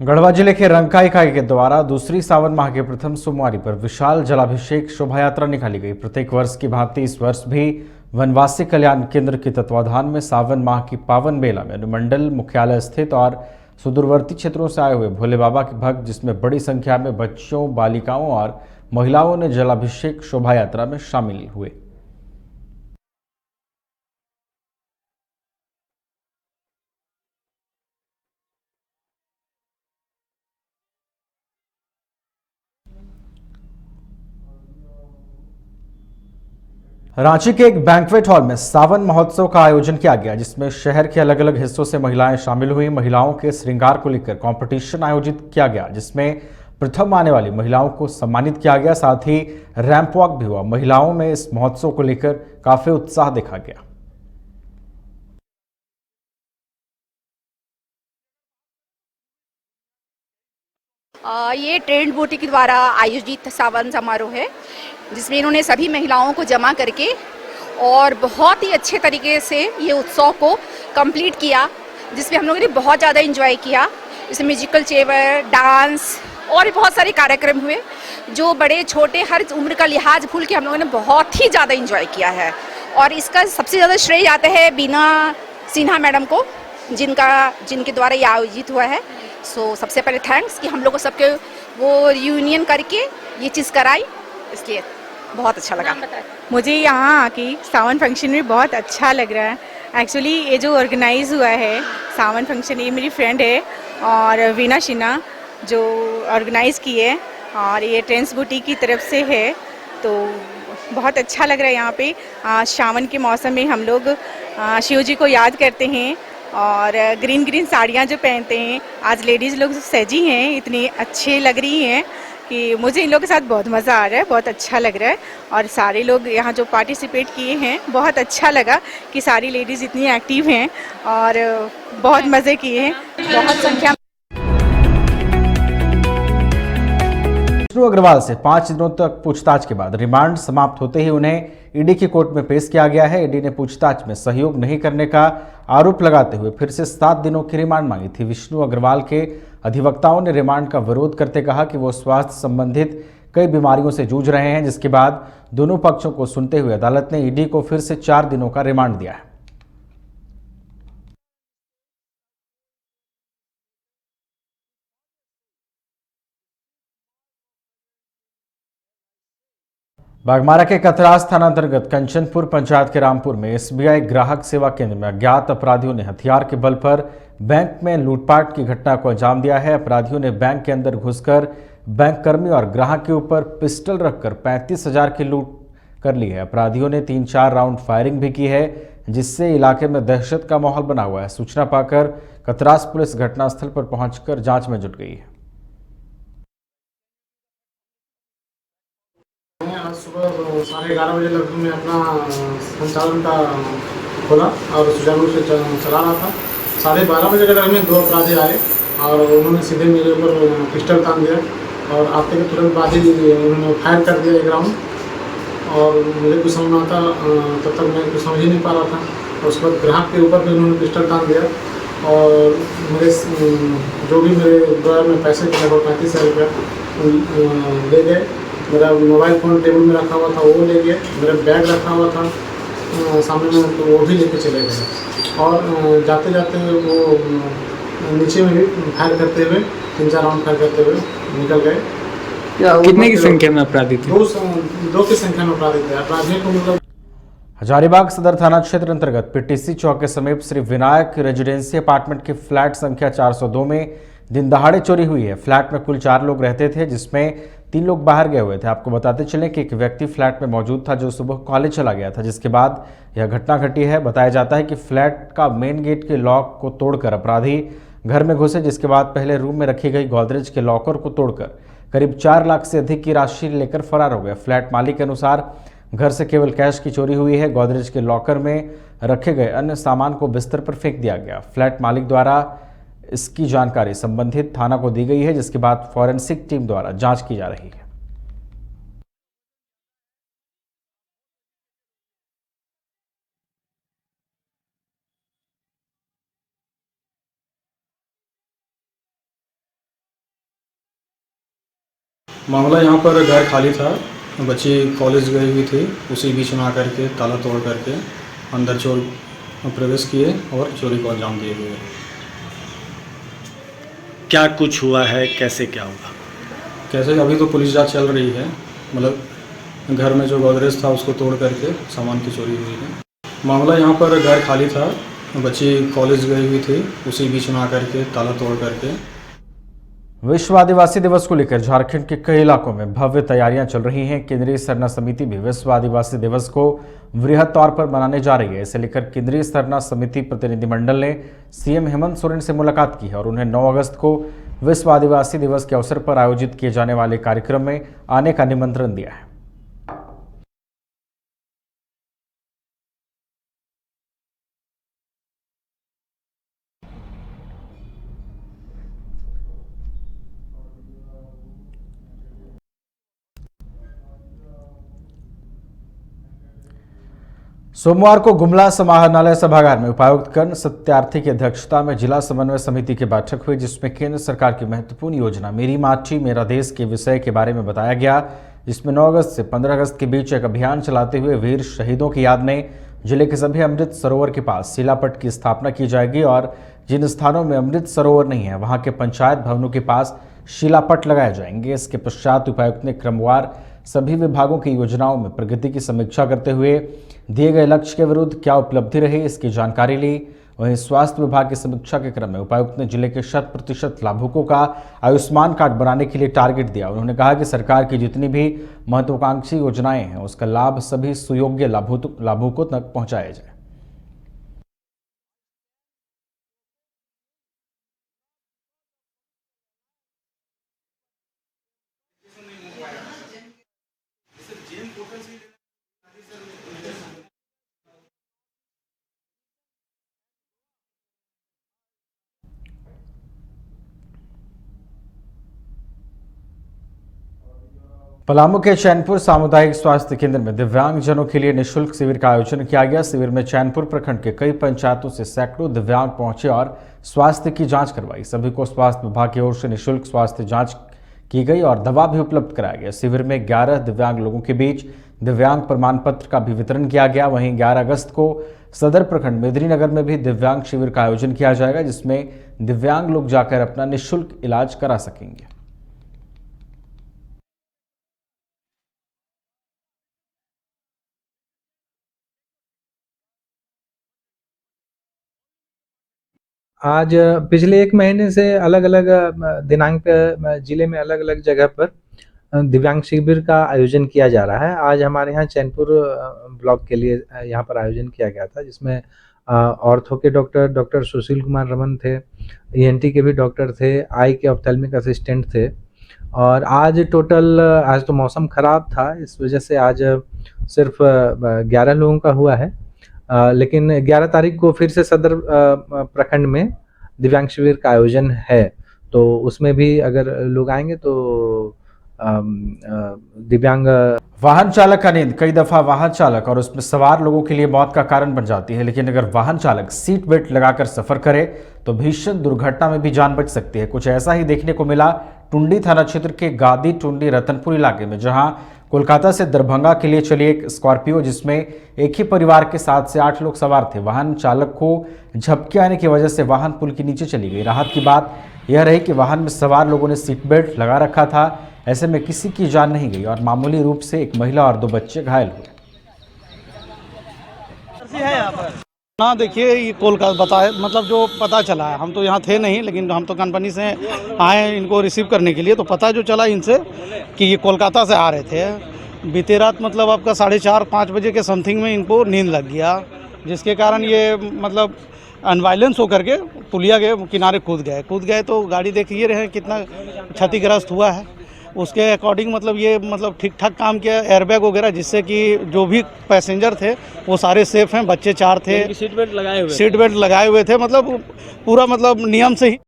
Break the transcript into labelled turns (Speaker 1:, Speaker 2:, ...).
Speaker 1: गढ़वा जिले के रंका इकाई के द्वारा दूसरी सावन माह के प्रथम सोमवारी पर विशाल जलाभिषेक शोभा यात्रा निकाली गई। प्रत्येक वर्ष की भांति इस वर्ष भी वनवासी कल्याण केंद्र के तत्वाधान में सावन माह की पावन बेला में अनुमंडल मुख्यालय स्थित और सुदूरवर्ती क्षेत्रों से आए हुए भोले बाबा के भक्त, जिसमें बड़ी संख्या में बच्चों, बालिकाओं और महिलाओं ने जलाभिषेक शोभा यात्रा में शामिल हुए। रांची के एक बैंक्वेट हॉल में सावन महोत्सव का आयोजन किया गया, जिसमें शहर के अलग अलग हिस्सों से महिलाएं शामिल हुई। महिलाओं के श्रृंगार को लेकर कंपटीशन आयोजित किया गया, जिसमें प्रथम आने वाली महिलाओं को सम्मानित किया गया। साथ ही रैंप वॉक भी हुआ। महिलाओं में इस महोत्सव को लेकर काफी उत्साह देखा गया।
Speaker 2: ये ट्रेंड बोटी के द्वारा आयोजित सावन समारोह है, जिसमें इन्होंने सभी महिलाओं को जमा करके और बहुत ही अच्छे तरीके से ये उत्सव को कंप्लीट किया, जिसमें हम लोगों ने बहुत ज़्यादा एंजॉय किया। इसमें म्यूजिकल चेयर, डांस और भी बहुत सारे कार्यक्रम हुए, जो बड़े छोटे हर उम्र का लिहाज भूल के हम लोगों ने बहुत ही ज़्यादा एंजॉय किया है। और इसका सबसे ज़्यादा श्रेय जाता है बीना सिन्हा मैडम को, जिनके द्वारा ये आयोजित हुआ है। सबसे पहले थैंक्स कि हम लोग को सबके वो यूनियन करके ये चीज़ कराई, इसलिए बहुत अच्छा लगा।
Speaker 3: मुझे यहाँ आके सावन फंक्शन में बहुत अच्छा लग रहा है। एक्चुअली ये जो ऑर्गेनाइज हुआ है सावन फंक्शन, ये मेरी फ्रेंड है और वीना सिन्हा जो ऑर्गेनाइज की है, और ये ट्रेंड्स बुटीक की तरफ से है। तो बहुत अच्छा लग रहा है यहाँ पे। सावन के मौसम में हम लोग शिव जी को याद करते हैं और ग्रीन ग्रीन साड़ियाँ जो पहनते हैं। आज लेडीज़ लोग सजी हैं, इतनी अच्छी लग रही हैं कि मुझे इन लोगों के साथ बहुत मज़ा आ रहा है, बहुत अच्छा लग रहा है। और सारे लोग यहाँ जो पार्टिसिपेट किए हैं, बहुत अच्छा लगा कि सारी लेडीज़ इतनी एक्टिव हैं और बहुत मज़े किए हैं। बहुत संख्या
Speaker 1: विष्णु अग्रवाल से 5 दिनों तक पूछताछ के बाद रिमांड समाप्त होते ही उन्हें ईडी की कोर्ट में पेश किया गया है। ईडी ने पूछताछ में सहयोग नहीं करने का आरोप लगाते हुए फिर से 7 दिनों की रिमांड मांगी थी। विष्णु अग्रवाल के अधिवक्ताओं ने रिमांड का विरोध करते कहा कि वो स्वास्थ्य संबंधित कई बीमारियों से जूझ रहे हैं, जिसके बाद दोनों पक्षों को सुनते हुए अदालत ने ईडी को फिर से 4 दिनों का रिमांड दिया है। बागमारा के कतरास थाना अंतर्गत कंचनपुर पंचायत के रामपुर में एसबीआई ग्राहक सेवा केंद्र में अज्ञात अपराधियों ने हथियार के बल पर बैंक में लूटपाट की घटना को अंजाम दिया है। अपराधियों ने बैंक के अंदर घुसकर बैंक कर्मी और ग्राहक के ऊपर पिस्टल रखकर 35,000 की लूट कर ली है। अपराधियों ने 3-4 राउंड फायरिंग भी की है, जिससे इलाके में दहशत का माहौल बना हुआ है। सूचना पाकर कतरास पुलिस घटनास्थल पर पहुंचकर जांच में जुट गई है।
Speaker 4: आज सुबह 11:30 बजे लगभग में अपना संचालन का खोला और सुचारू रूप से चला रहा था। 12:30 बजे के लगभग में 2 अपराधी आए और उन्होंने सीधे मेरे ऊपर पिस्टल तान दिया और आते के तुरंत बाद ही उन्होंने फायर कर दिया 1 राउंड। और मुझे कुछ समझ आता तब तक मैं कुछ समझ ही नहीं पा रहा था। और उसके बाद ग्राहक के ऊपर भी उन्होंने पिस्टल तान दिया और मेरे जो भी मेरे ड्रॉयर में पैसे थे लगभग 35,000 रुपया ले गए। मेरा मोबाइल फ़ोन टेबल में रखा हुआ था वो ले गए, मेरा बैग रखा हुआ था सामने में, तो वो भी लेके चले गए। और जाते जाते वो नीचे में भी फायर करते हुए 3-4 राउंड फायर करते हुए निकल गए।
Speaker 5: कितने की संख्या में अपराधी थे?
Speaker 4: 2 की संख्या में अपराधी थे। अपराधियों को मतलब
Speaker 1: हजारीबाग सदर थाना क्षेत्र अंतर्गत पीटीसी चौक के समीप श्री विनायक रेजिडेंसी अपार्टमेंट के फ्लैट संख्या 402 में दिन दहाड़े चोरी हुई है। फ्लैट में कुल 4 लोग रहते थे, जिसमें 3 लोग बाहर गए हुए थे। आपको बताते चलें कि एक व्यक्ति फ्लैट में मौजूद था, जो सुबह कॉलेज चला गया था, जिसके बाद यह घटना घटी है। बताया जाता है कि फ्लैट का मेन गेट के लॉक को तोड़कर अपराधी घर में घुसे, जिसके बाद पहले रूम में रखी गई गोदरेज के लॉकर को तोड़कर करीब 4 लाख से अधिक की राशि लेकर फरार हो गए। फ्लैट मालिक के अनुसार घर से केवल कैश की चोरी हुई है। गोदरेज के लॉकर में रखे गए अन्य सामान को बिस्तर पर फेंक दिया गया। फ्लैट मालिक द्वारा इसकी जानकारी संबंधित थाना को दी गई है, जिसके बाद फॉरेंसिक टीम द्वारा जांच की जा रही है।
Speaker 6: मामला यहाँ पर घर खाली था, बच्ची कॉलेज गई हुई थी, उसी बीच में आकर के ताला तोड़ करके अंदर चोर प्रवेश किए और चोरी को अंजाम दिए हुए।
Speaker 7: क्या कुछ हुआ है, कैसे क्या हुआ?
Speaker 6: कैसे अभी तो पुलिस जांच चल रही है, मतलब घर में जो गोदरेज था उसको तोड़ करके सामान की चोरी हुई है। मामला यहाँ पर घर खाली था, बच्ची कॉलेज गई हुई थी, उसी बीच में आकर के ताला तोड़ करके।
Speaker 1: विश्व आदिवासी दिवस को लेकर झारखंड के कई इलाकों में भव्य तैयारियां चल रही हैं। केंद्रीय सरना समिति भी विश्व आदिवासी दिवस को वृहद तौर पर मनाने जा रही है। इसे लेकर केंद्रीय सरना समिति प्रतिनिधिमंडल ने सीएम हेमंत सोरेन से मुलाकात की है और उन्हें 9 अगस्त को विश्व आदिवासी दिवस के अवसर पर आयोजित किए जाने वाले कार्यक्रम में आने का निमंत्रण दिया है। सोमवार को गुमला समाहरणालय सभागार में उपायुक्त कर्ण सत्यार्थी की अध्यक्षता में जिला समन्वय समिति की बैठक हुई, जिसमें केंद्र सरकार की महत्वपूर्ण योजना मेरी माटी मेरा देश के विषय के बारे में बताया गया, जिसमें 9 अगस्त से 15 अगस्त के बीच एक अभियान चलाते हुए वीर शहीदों की याद में जिले के सभी अमृत सरोवर के पास शिलापट की स्थापना की जाएगी और जिन स्थानों में अमृत सरोवर नहीं है वहां के पंचायत भवनों के पास शिलापट लगाए जाएंगे। इसके पश्चात उपायुक्त ने क्रमवार सभी विभागों की योजनाओं में प्रगति की समीक्षा करते हुए दिए गए लक्ष्य के विरुद्ध क्या उपलब्धि रही इसकी जानकारी ली। वहीं स्वास्थ्य विभाग की समीक्षा के क्रम में उपायुक्त ने जिले के 100% लाभुकों का आयुष्मान कार्ड बनाने के लिए टारगेट दिया। उन्होंने कहा कि सरकार की जितनी भी महत्वाकांक्षी योजनाएं हैं उसका लाभ सभी सुयोग्य लाभुकों तक पहुंचाया जाए। पलामू के चैनपुर सामुदायिक स्वास्थ्य केंद्र में दिव्यांगजनों के लिए निःशुल्क शिविर का आयोजन किया गया। शिविर में चैनपुर प्रखंड के कई पंचायतों से सैकड़ों दिव्यांग पहुंचे और स्वास्थ्य की जांच करवाई। सभी को स्वास्थ्य विभाग की ओर से निःशुल्क स्वास्थ्य जांच की गई और दवा भी उपलब्ध कराया गया। शिविर में 11 दिव्यांग लोगों के बीच दिव्यांग प्रमाण पत्र का भी वितरण किया गया। वहीं 11 अगस्त को सदर प्रखंड मेदिनीनगर में भी दिव्यांग शिविर का आयोजन किया जाएगा, जिसमें दिव्यांग लोग जाकर अपना निःशुल्क इलाज करा सकेंगे।
Speaker 8: आज पिछले 1 महीने से अलग अलग दिनांक पे जिले में अलग अलग जगह पर दिव्यांग शिविर का आयोजन किया जा रहा है। आज हमारे यहाँ चैनपुर ब्लॉक के लिए यहाँ पर आयोजन किया गया था, जिसमें ऑर्थो के डॉक्टर सुशील कुमार रमन थे, ENT के भी डॉक्टर थे, आई के ऑप्थेल्मिक असिस्टेंट थे। और आज आज तो मौसम खराब था, इस वजह से आज सिर्फ 11 लोगों का हुआ है। लेकिन 11 तारीख को फिर से सदर प्रखंड में दिव्यांग शिविर का आयोजन है, तो उसमें भी अगर लोग आएंगे तो दिव्यांग
Speaker 1: वाहन चालक का नींद कई दफा वाहन चालक और उसमें सवार लोगों के लिए मौत का कारण बन जाती है, लेकिन अगर वाहन चालक सीट बेल्ट लगाकर सफर करे तो भीषण दुर्घटना में भी जान बच सकती है। कुछ ऐसा ही देखने को मिला टुंडी थाना क्षेत्र के गादी टुंडी रतनपुर इलाके में, जहां कोलकाता से दरभंगा के लिए चली एक स्कॉर्पियो जिसमें एक ही परिवार के 7 से 8 लोग सवार थे। वाहन चालक को झपकी आने की वजह से वाहन पुल के नीचे चली गई। राहत की बात यह रही कि वाहन में सवार लोगों ने सीट बेल्ट लगा रखा था, ऐसे में किसी की जान नहीं गई और मामूली रूप से एक महिला और 2 बच्चे घायल हुए।
Speaker 9: ना देखिए, ये कोलकाता बताए मतलब जो पता चला है, हम तो यहाँ थे नहीं, लेकिन हम तो कंपनी से आए इनको रिसीव करने के लिए, तो पता जो चला इनसे कि ये कोलकाता से आ रहे थे। बीते रात मतलब आपका 4:30-5 बजे के समथिंग में इनको नींद लग गया, जिसके कारण ये मतलब अनवायलेंस होकर के पुलिया के किनारे कूद गए। तो गाड़ी देख ही रहे हैं कितना क्षतिग्रस्त हुआ है। उसके अकॉर्डिंग मतलब ये मतलब ठीक ठाक काम किया, एयरबैग वगैरह, जिससे कि जो भी पैसेंजर थे वो सारे सेफ हैं। बच्चे 4 थे, सीट बेल्ट लगाए हुए थे, मतलब पूरा मतलब नियम से ही